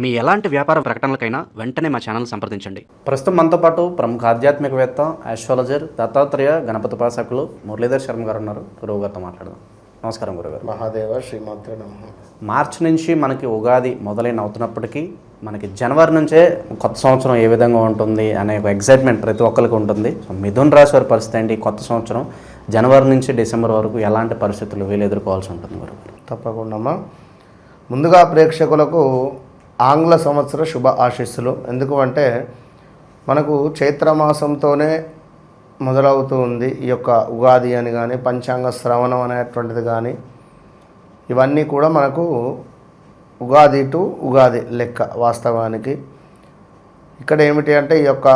మీ ఎలాంటి వ్యాపార ప్రకటనలకైనా వెంటనే మా ఛానల్ సంప్రదించండి. ప్రస్తుతం మనతో పాటు ప్రముఖ ఆధ్యాత్మికవేత్త, ఆస్ట్రాలజర్, దత్తాత్రేయ గణపతి ఉపాసకులు మురళీధర్ శర్మ గారు ఉన్నారు. గురువు గారితో మాట్లాడదాం. నమస్కారం గురుగారు. మహాదేవ శ్రీమాత్రే నమః. మార్చి నుంచి మనకి ఉగాది మొదలైన అవుతున్నప్పటికీ మనకి జనవరి నుంచే కొత్త సంవత్సరం ఏ విధంగా ఉంటుంది అనే ఒక ఎగ్జైట్మెంట్ ప్రతి ఒక్కరికి ఉంటుంది. సో మిథున్ రాశి వారి పరిస్థితి ఏంటి? కొత్త సంవత్సరం జనవరి నుంచి డిసెంబర్ వరకు ఎలాంటి పరిస్థితులు వీళ్ళు ఎదుర్కోవాల్సి ఉంటుంది గురుగారు? తప్పకుండా ముందుగా ప్రేక్షకులకు ఆంగ్ల సంవత్సర శుభ ఆశీస్సులు. ఎందుకు అంటే మనకు చైత్రమాసంతోనే మొదలవుతూ ఉంది ఈ యొక్క ఉగాది అని కానీ, పంచాంగ శ్రవణం అనేటువంటిది కానీ, ఇవన్నీ కూడా మనకు ఉగాది టు ఉగాది లెక్క. వాస్తవానికి ఇక్కడ ఏమిటి అంటే ఈ యొక్క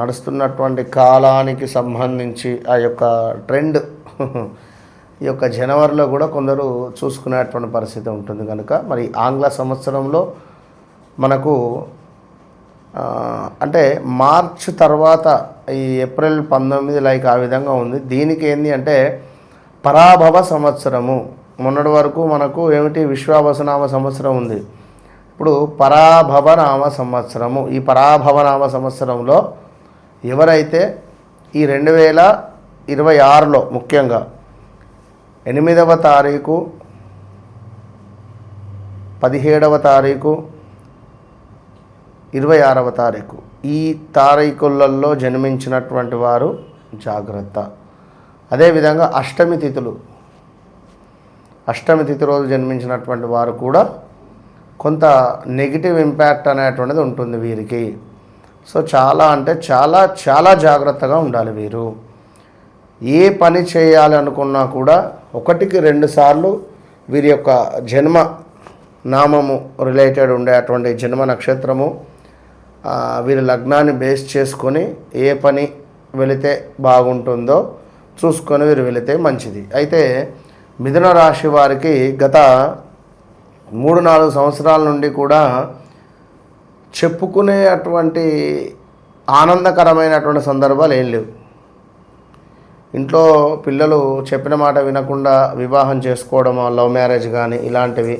నడుస్తున్నటువంటి కాలానికి సంబంధించి ఆ యొక్క ట్రెండ్ ఈ యొక్క జనవరిలో కూడా కొందరు చూసుకునేటువంటి పరిస్థితి ఉంటుంది. కనుక మరి ఆంగ్ల సంవత్సరంలో మనకు అంటే మార్చ్ తర్వాత ఈ ఏప్రిల్ 19 లైక్ ఆ విధంగా ఉంది. దీనికి ఏంటి అంటే పరాభవ సంవత్సరము. మొన్నటి వరకు మనకు ఏమిటి విశ్వావసనామ సంవత్సరం ఉంది. ఇప్పుడు పరాభవనామ సంవత్సరము. ఈ పరాభవనామ సంవత్సరంలో ఎవరైతే ఈ 2026లో ముఖ్యంగా 8వ తారీఖు, 17వ తారీఖు, 26వ తారీఖు ఈ తారీఖులలో జన్మించినటువంటి వారు జాగ్రత్త. అదేవిధంగా అష్టమి తిథి రోజు జన్మించినటువంటి వారు కూడా కొంత నెగిటివ్ ఇంపాక్ట్ అనేటువంటిది ఉంటుంది వీరికి. సో చాలా అంటే చాలా చాలా జాగ్రత్తగా ఉండాలి వీరు. ఏ పని చేయాలి అనుకున్నా కూడా 1-2 సార్లు వీరి యొక్క జన్మ నామము రిలేటెడ్ ఉండేటువంటి జన్మ నక్షత్రము, వీరి లగ్నాన్ని బేస్ చేసుకొని ఏ పని వెళితే బాగుంటుందో చూసుకొని వీరు వెళితే మంచిది. అయితే మిథున రాశి వారికి గత 3-4 సంవత్సరాల నుండి కూడా చెప్పుకునే అటువంటి ఆనందకరమైనటువంటి సందర్భాలు ఏం లేవు. ఇంట్లో పిల్లలు చెప్పిన మాట వినకుండా వివాహం చేసుకోవడం, లవ్ మ్యారేజ్ కానీ ఇలాంటివి,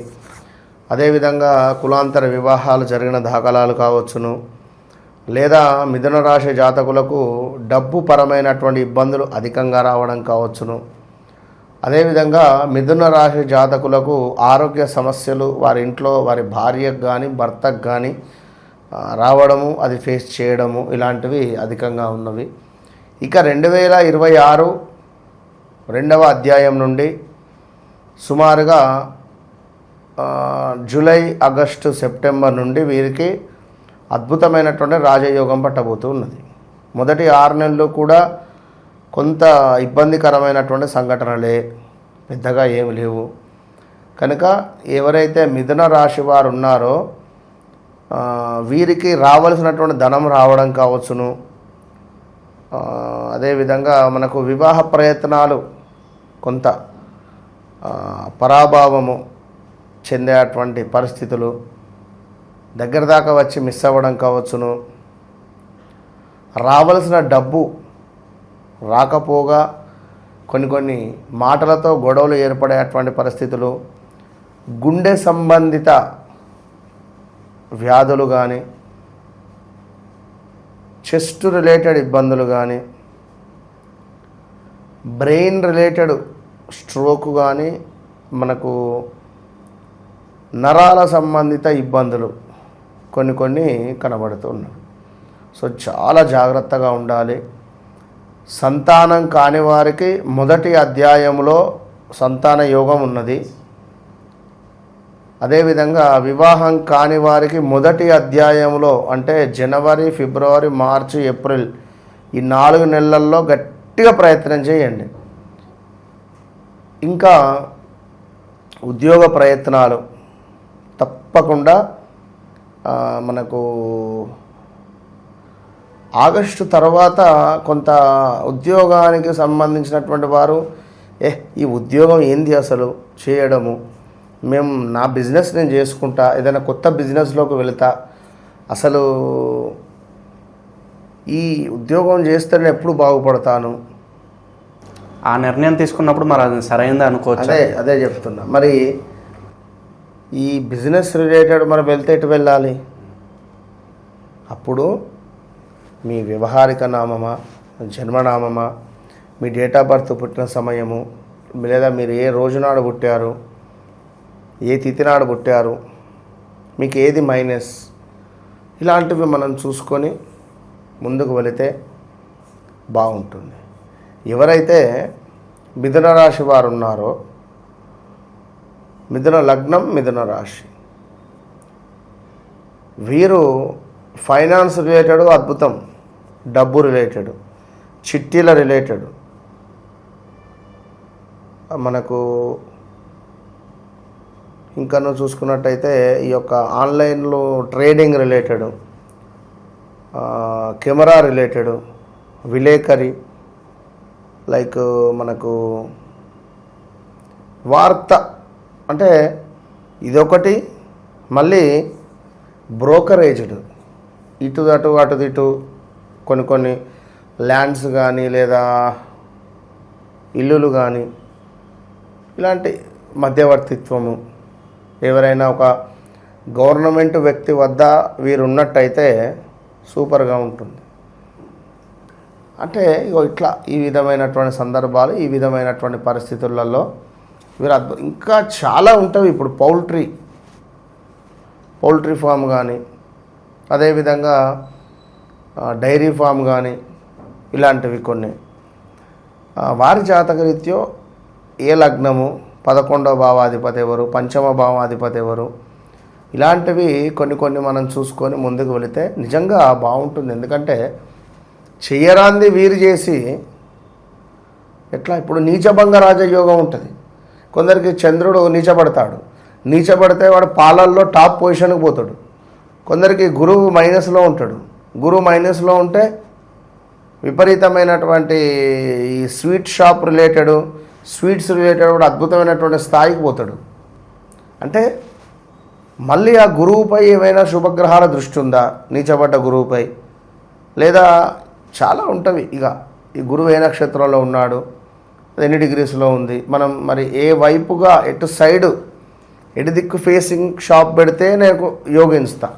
అదేవిధంగా కులాంతర వివాహాలు జరిగిన దాఖలాలు కావచ్చును, లేదా మిథున రాశి జాతకులకు డబ్బు పరమైనటువంటి ఇబ్బందులు అధికంగా రావడం కావచ్చును. అదేవిధంగా మిథున రాశి జాతకులకు ఆరోగ్య సమస్యలు వారి ఇంట్లో వారి భార్యకు కానీ భర్తకు కానీ రావడము, అది ఫేస్ చేయడము ఇలాంటివి అధికంగా ఉన్నవి. ఇక 2026 2వ అధ్యాయం నుండి సుమారుగా జూలై, ఆగస్టు, సెప్టెంబర్ నుండి వీరికి అద్భుతమైనటువంటి రాజయోగం పట్టబోతూ ఉన్నది. మొదటి 6 నెలలు కూడా కొంత ఇబ్బందికరమైనటువంటి సంఘటనలే, పెద్దగా ఏమి లేవు. కనుక ఎవరైతే మిథున రాశి వారు ఉన్నారో వీరికి రావాల్సినటువంటి ధనం రావడం కావచ్చును. అదేవిధంగా మనకు వివాహ ప్రయత్నాలు కొంత పరాభావము చెందేటువంటి పరిస్థితులు, దగ్గర దాకా వచ్చి మిస్ అవ్వడం కావచ్చును. రావలసిన డబ్బు రాకపోగా కొన్ని మాటలతో గొడవలు ఏర్పడేటువంటి పరిస్థితులు, గుండె సంబంధిత వ్యాధులు కానీ, చెస్ట్ రిలేటెడ్ ఇబ్బందులు కానీ, బ్రెయిన్ రిలేటెడ్ స్ట్రోక్ కానీ, మనకు నరాల సంబంధిత ఇబ్బందులు కొన్ని కనబడుతున్నాయి. సో చాలా జాగ్రత్తగా ఉండాలి. సంతానం కాని వారికి మొదటి అధ్యాయంలో సంతాన యోగం ఉన్నది. అదేవిధంగా వివాహం కాని వారికి మొదటి అధ్యాయంలో అంటే జనవరి, ఫిబ్రవరి, మార్చి, ఏప్రిల్ ఈ 4 నెలల్లో గట్టిగా ప్రయత్నం చేయండి. ఇంకా ఉద్యోగ ప్రయత్నాలు తప్పకుండా మనకు ఆగస్టు తర్వాత కొంత ఉద్యోగానికి సంబంధించినటువంటి వారు ఈ ఉద్యోగం ఏంది అసలు చేయడము, నా బిజినెస్ నేను చేసుకుంటా, ఏదైనా కొత్త బిజినెస్లోకి వెళతా, అసలు ఈ ఉద్యోగం చేస్తే నేను ఎప్పుడు బాగుపడతాను, ఆ నిర్ణయం తీసుకున్నప్పుడు మరి అది సరైనది అనుకోవచ్చు. అదే చెప్తున్నా. మరి ఈ బిజినెస్ రిలేటెడ్ మనం వెళ్తే ఎటు వెళ్ళాలి? అప్పుడు మీ వ్యవహారిక నామమా, జన్మనామమా, మీ డేట్ ఆఫ్ బర్త్, పుట్టిన సమయము, లేదా మీరు ఏ రోజునాడు పుట్టారు, ఏ తిథి నాడు పుట్టారు, మీకు ఏది మైనస్, ఇలాంటివి మనం చూసుకొని ముందుకు వెళితే బాగుంటుంది. ఎవరైతే మిథున రాశి వారు ఉన్నారో, మిథున లగ్నం, మిథున రాశి, వీరు ఫైనాన్స్ రిలేటెడ్ అద్భుతం, డబ్బు రిలేటెడ్, చిట్టీల రిలేటెడ్, మనకు ఇంకా చూసుకున్నట్టయితే ఈ యొక్క ఆన్లైన్లో ట్రేడింగ్ రిలేటెడ్, కెమెరా రిలేటెడ్, విలేకరి, లైక్ మనకు వార్త అంటే ఇదొకటి, మళ్ళీ బ్రోకరేజ్డ్, ఇటు అటు అటు ఇటు కొన్ని ల్యాండ్స్ కానీ లేదా ఇల్లులు కానీ, ఇలాంటి మధ్యవర్తిత్వము, ఎవరైనా ఒక గవర్నమెంట్ వ్యక్తి వద్ద వీరు ఉన్నట్టయితే సూపర్గా ఉంటుంది. అంటే ఇట్లా ఈ విధమైనటువంటి సందర్భాలు, ఈ విధమైనటువంటి పరిస్థితులలో వీరు ఇంకా చాలా ఉంటాయి. ఇప్పుడు పౌల్ట్రీ ఫామ్ కానీ, అదేవిధంగా డైరీ ఫామ్ కానీ, ఇలాంటివి కొన్ని వారి జాతకరీత్యో ఏ లగ్నము, 11వ భావాధిపతి ఎవరు, 5వ భావాధిపతి ఎవరు, ఇలాంటివి కొన్ని మనం చూసుకొని ముందుకు వెళితే నిజంగా బాగుంటుంది. ఎందుకంటే చెయ్యరాంది వీరు చేసి ఎట్లా, ఇప్పుడు నీచభంగ రాజయోగం ఉంటుంది. కొందరికి చంద్రుడు నీచబడతాడు, నీచబడితే వాడు పాలల్లో టాప్ పొజిషన్కి పోతాడు. కొందరికి గురువు మైనస్లో ఉంటాడు, గురువు మైనస్లో ఉంటే విపరీతమైనటువంటి ఈ sweet shop related, sweets related కూడా అద్భుతమైనటువంటి స్థాయికి పోతాడు. అంటే మళ్ళీ ఆ గురువుపై ఏమైనా శుభగ్రహాల దృష్టి ఉందా, నీచబడ్డ గురువుపై, లేదా చాలా ఉంటవి. ఇక ఈ గురువు ఏ నక్షత్రంలో ఉన్నాడు, ఎన్ని డిగ్రీస్లో ఉంది, మనం మరి ఏ వైపుగా ఎటు సైడు ఎటు దిక్కు ఫేసింగ్ షాప్ పెడితే నేను యోగిస్తా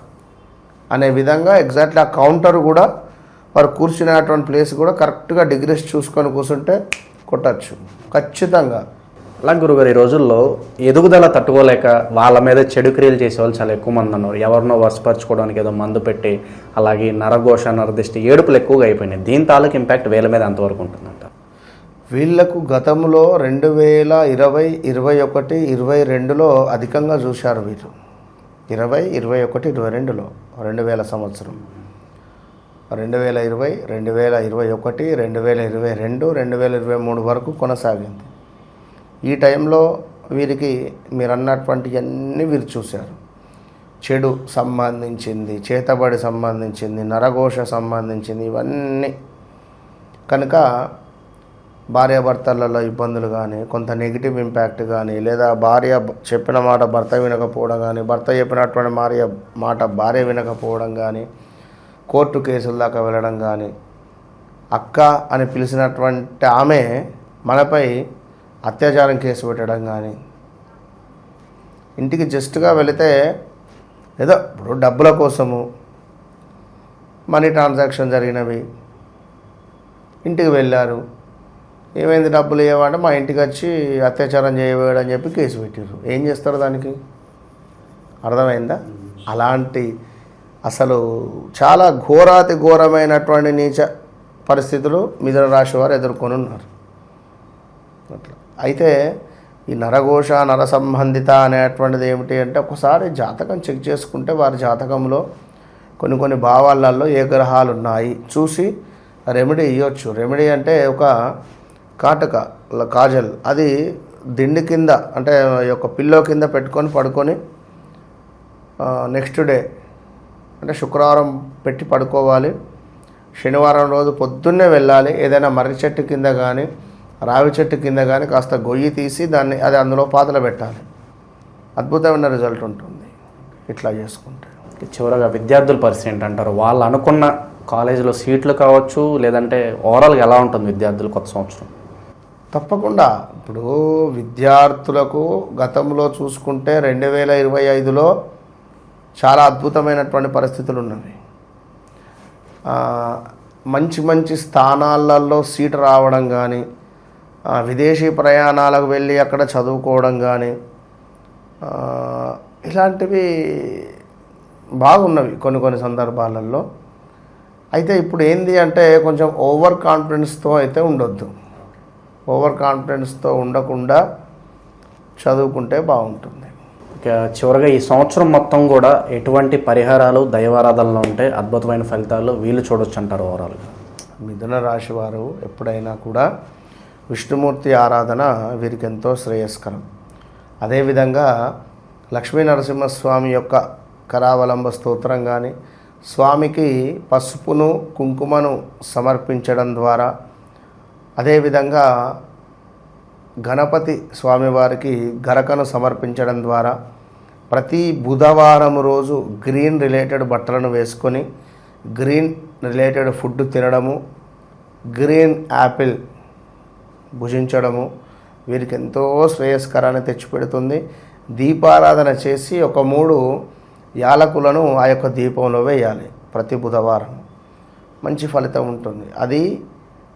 అనే విధంగా ఎగ్జాక్ట్లీ ఆ కౌంటర్ కూడా వారు కూర్చునేటువంటి ప్లేస్ కూడా కరెక్ట్గా డిగ్రీస్ చూసుకొని కూర్చుంటే కొట్టచ్చు ఖచ్చితంగా. అలా గురుగారు, ఈ రోజుల్లో ఎదుగుదల తట్టుకోలేక వాళ్ళ మీద చెడు క్రియలు చేసేవాళ్ళు చాలా ఎక్కువ మంది ఉన్నారు. ఎవరినో వశపరచుకోవడానికి ఏదో మందు పెట్టి, అలాగే నరఘోష, నరదిష్టి, ఏడుపులు ఎక్కువగా అయిపోయినాయి. దీని తాలూకు ఇంపాక్ట్ వీళ్ళ మీద ఎంతవరకు ఉంటుందంట? వీళ్లకు గతంలో 2020, 21, 22లో అధికంగా చూశారు వీరు. 20, 21, 22లో 2000 సంవత్సరం, 2020, 2021, 2022, 2023 వరకు కొనసాగింది. ఈ టైంలో వీరికి మీరు అన్నటువంటివన్నీ వీరు చూశారు. చెడు సంబంధించింది, చేతబడి సంబంధించింది, నరఘోష సంబంధించింది, ఇవన్నీ కనుక భార్యాభర్తలలో ఇబ్బందులు కానీ, కొంత నెగిటివ్ ఇంపాక్ట్ కానీ, లేదా భార్య చెప్పిన మాట భర్త వినకపోవడం కానీ, భర్త చెప్పినటువంటి మాట భార్య వినకపోవడం కానీ, కోర్టు కేసుల దాకా వెళ్ళడం కానీ, అక్క అని పిలిచినటువంటి ఆమె మనపై అత్యాచారం కేసు పెట్టడం కానీ, ఇంటికి జస్ట్గా వెళితే ఏదో ఇప్పుడు డబ్బుల కోసము మనీ ట్రాన్సాక్షన్ జరిగినవి, ఇంటికి వెళ్ళారు, ఏమైంది డబ్బులు ఇవ్వమంటే మా ఇంటికి వచ్చి అత్యాచారం చేయబోయాడు అని చెప్పి కేసు పెట్టారు. ఏం చేస్తారు దానికి? అర్థమైందా? అలాంటి అసలు చాలా ఘోరాతి ఘోరమైనటువంటి నీచ పరిస్థితులు మిథున రాశి వారు ఎదుర్కొని ఉన్నారు. అట్లా అయితే ఈ నరఘోష, నర సంబంధిత అనేటువంటిది ఏమిటి అంటే, ఒకసారి జాతకం చెక్ చేసుకుంటే వారి జాతకంలో కొన్ని భావాలలో ఏ గ్రహాలు ఉన్నాయి చూసి రెమెడీ ఇవ్వచ్చు. రెమెడీ అంటే ఒక కాటక, కాజల్, అది దిండి కింద అంటే యొక్క పిల్లో కింద పెట్టుకొని పడుకొని నెక్స్ట్ డే అంటే శుక్రవారం పెట్టి పడుకోవాలి. శనివారం రోజు పొద్దున్నే వెళ్ళాలి. ఏదైనా మర్రి చెట్టు కింద కానీ, రావి చెట్టు కింద కానీ కాస్త గొయ్యి తీసి దాన్ని అది అందులో పాతలు పెట్టాలి. అద్భుతమైన రిజల్ట్ ఉంటుంది ఇట్లా చేసుకుంటే. చివరగా విద్యార్థుల పరిస్థితి ఏంటంటారు? వాళ్ళు అనుకున్న కాలేజీలో సీట్లు కావచ్చు, లేదంటే ఓవరాల్గా ఎలా ఉంటుంది విద్యార్థులు కొత్త సంవత్సరం? తప్పకుండా. ఇప్పుడు విద్యార్థులకు గతంలో చూసుకుంటే 2025లో చాలా అద్భుతమైనటువంటి పరిస్థితులు ఉన్నవి. మంచి మంచి స్థానాలలో సీటు రావడం కానీ, విదేశీ ప్రయాణాలకు వెళ్ళి అక్కడ చదువుకోవడం కానీ, ఇలాంటివి బాగున్నవి కొన్ని సందర్భాలలో. అయితే ఇప్పుడు ఏంది అంటే కొంచెం ఓవర్ కాన్ఫిడెన్స్తో అయితే ఉండొద్దు. ఓవర్ కాన్ఫిడెన్స్తో ఉండకుండా చదువుకుంటే బాగుంటుంది. ఇక చివరిగా ఈ సంవత్సరం మొత్తం కూడా ఎటువంటి పరిహారాలు దైవారాధనలు ఉంటే అద్భుతమైన ఫలితాలు వీళ్ళు చూడొచ్చు అంటారు ఓవరాల్గా? మిథున రాశి వారు ఎప్పుడైనా కూడా విష్ణుమూర్తి ఆరాధన వీరికి ఎంతో శ్రేయస్కరం. అదేవిధంగా లక్ష్మీ నరసింహస్వామి యొక్క కరావలంబ స్తోత్రం కానీ, స్వామికి పసుపును కుంకుమను సమర్పించడం ద్వారా, అదేవిధంగా గణపతి స్వామివారికి గరకను సమర్పించడం ద్వారా, ప్రతి బుధవారం రోజు గ్రీన్ రిలేటెడ్ బట్టలను వేసుకొని గ్రీన్ రిలేటెడ్ ఫుడ్ తినడము, గ్రీన్ యాపిల్ భుజించడము వీరికి ఎంతో శ్రేయస్కరాన్ని తెచ్చిపెడుతుంది. దీపారాధన చేసి ఒక 3 యాలకులను ఆ యొక్క దీపంలో వేయాలి ప్రతి బుధవారం. మంచి ఫలితం ఉంటుంది. అది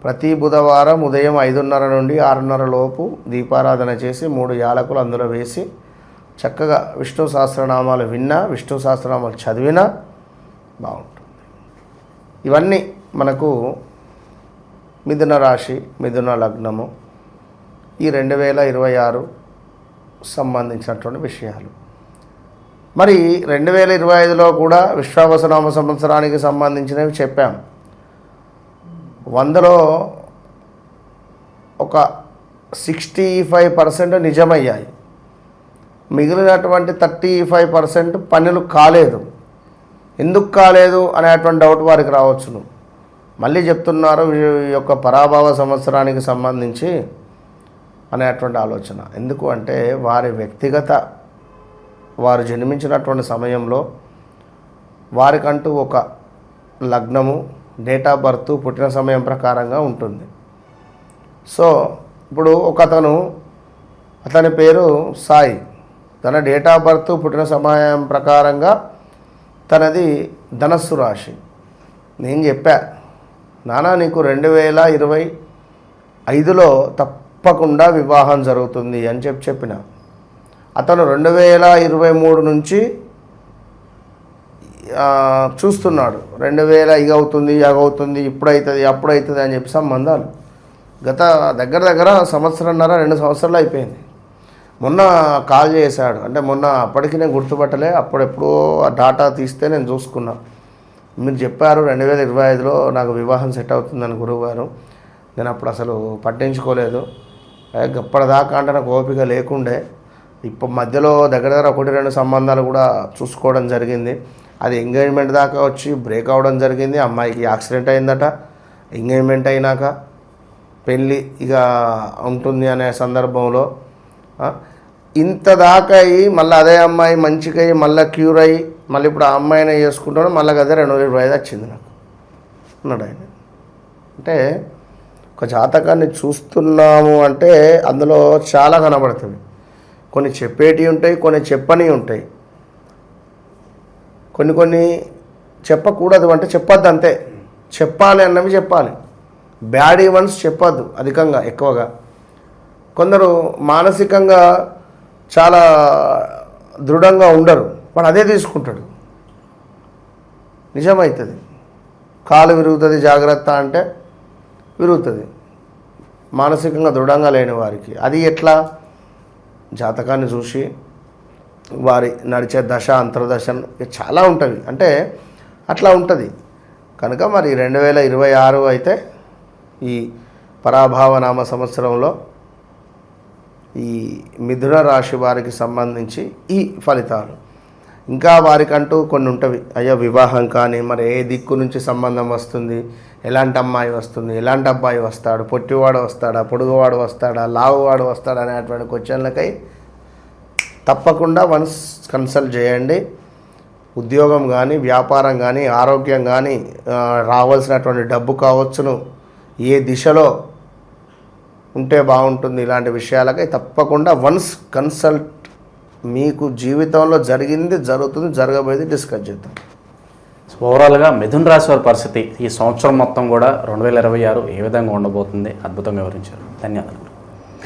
ప్రతి బుధవారం ఉదయం 5:30 నుండి 6:30 లోపు దీపారాధన చేసి 3 యాలకులు అందులో వేసి చక్కగా విష్ణు సహస్రనామాలు విన్నా, విష్ణు సహస్రనామాలు చదివినా బాగుంటుంది. ఇవన్నీ మనకు మిథున రాశి, మిథున లగ్నము ఈ 2026 సంబంధించినటువంటి విషయాలు. మరి 2025లో కూడా విశ్వావసనామ సంవత్సరానికి సంబంధించినవి చెప్పాం. 100లో ఒక 65% నిజమయ్యాయి. మిగిలినటువంటి 35% పనులు కాలేదు. ఎందుకు కాలేదు అనేటువంటి డౌట్ వారికి రావచ్చును. మళ్ళీ చెప్తున్నారు ఈ యొక్క పరాభవ సంవత్సరానికి సంబంధించి అనేటువంటి ఆలోచన. ఎందుకు అంటే వారు జన్మించినటువంటి సమయంలో వారికంటూ ఒక లగ్నము, డేట్ ఆఫ్ బర్త్, పుట్టిన సమయం ప్రకారంగా ఉంటుంది. సో ఇప్పుడు అతని పేరు సాయి, తన డేట్ ఆఫ్ బర్త్, పుట్టిన సమయం ప్రకారంగా తనది ధనస్సు రాశి. నేను చెప్పా, నానా నీకు 2025లో తప్పకుండా వివాహం జరుగుతుంది అని చెప్పిన. అతను 2023 నుంచి చూస్తున్నాడు. 2000 ఇగవుతుంది, అగవుతుంది, ఇప్పుడవుతుంది, అప్పుడవుతుంది అని చెప్పి సంబంధాలు గత దగ్గర సంవత్సరంన్నర 2 సంవత్సరాలు అయిపోయింది. మొన్న కాల్ చేశాడు. అంటే మొన్న అప్పటికి నేను గుర్తుపట్టలే, అప్పుడెప్పుడో ఆ డాటా తీస్తే నేను చూసుకున్నా. మీరు చెప్పారు 2025లో నాకు వివాహం సెట్ అవుతుందని గురువుగారు. నేను అప్పుడు అసలు పట్టించుకోలేదు. అప్పటిదాకా అంటే నాకు ఓపిక లేకుండే. ఇప్పుడు మధ్యలో దగ్గర 1-2 సంబంధాలు కూడా చూసుకోవడం జరిగింది. అది ఎంగేజ్మెంట్ దాకా వచ్చి బ్రేక్ అవ్వడం జరిగింది. అమ్మాయికి యాక్సిడెంట్ అయిందట. ఎంగేజ్మెంట్ అయినాక పెళ్ళి ఇక ఉంటుంది అనే సందర్భంలో ఇంత దాకా అయ్యి మళ్ళీ అదే అమ్మాయి మంచిగా అయ్యి మళ్ళీ క్యూర్ అయ్యి మళ్ళీ ఇప్పుడు ఆ అమ్మాయినే చేసుకుంటాడు. మళ్ళీ అదే 2025 వచ్చింది నాకు అన్నాడు ఆయన. అంటే ఒక జాతకాన్ని చూస్తున్నాము అంటే అందులో చాలా కనబడుతుంది. కొన్ని చెప్పేటివి ఉంటాయి, కొన్ని చెప్పనివి ఉంటాయి. కొన్ని చెప్పకూడదు అంటే చెప్పొద్దు, అంతే. చెప్పాలి అన్నవి చెప్పాలి. బ్యాడ్ ఈవెంట్స్ చెప్పొద్దు అధికంగా, ఎక్కువగా. కొందరు మానసికంగా చాలా దృఢంగా ఉండరు, వాడు అదే తీసుకుంటాడు, నిజమవుతుంది. కాలు విరుగుతుంది జాగ్రత్త అంటే విరుగుతుంది మానసికంగా దృఢంగా లేని వారికి. అది ఎట్లా? జాతకాన్ని చూసి వారి నడిచే దశ, అంతర్దశ చాలా ఉంటుంది. అంటే అట్లా ఉంటుంది. కనుక మరి 2026 అయితే ఈ పరాభావనామ సంవత్సరంలో ఈ మిథున రాశి వారికి సంబంధించి ఈ ఫలితాలు. ఇంకా వారికంటూ కొన్ని ఉంటవి. అయ్యో వివాహం కానీ, మరి ఏ దిక్కు నుంచి సంబంధం వస్తుంది, ఎలాంటి అమ్మాయి వస్తుంది, ఎలాంటి అబ్బాయి వస్తాడు, పొట్టివాడు వస్తాడా, పొడుగువాడు వస్తాడా, లావువాడు వస్తాడా అనేటువంటి క్వశ్చన్లకై తప్పకుండా వన్స్ కన్సల్ట్ చేయండి. ఉద్యోగం కానీ, వ్యాపారం కానీ, ఆరోగ్యం కానీ, రావాల్సినటువంటి డబ్బు కావచ్చును, ఏ దిశలో ఉంటే బాగుంటుంది ఇలాంటి విషయాలకై తప్పకుండా వన్స్ కన్సల్ట్. మీకు జీవితంలో జరిగింది, జరుగుతుంది, జరగబోయేది డిస్కస్ చేద్దాం. ఓవరాల్గా మిథున్ రాశి వారి పరిస్థితి ఈ సంవత్సరం మొత్తం కూడా 2026 ఏ విధంగా ఉండబోతుంది అద్భుతంగా వివరించారు. ధన్యవాదాలు.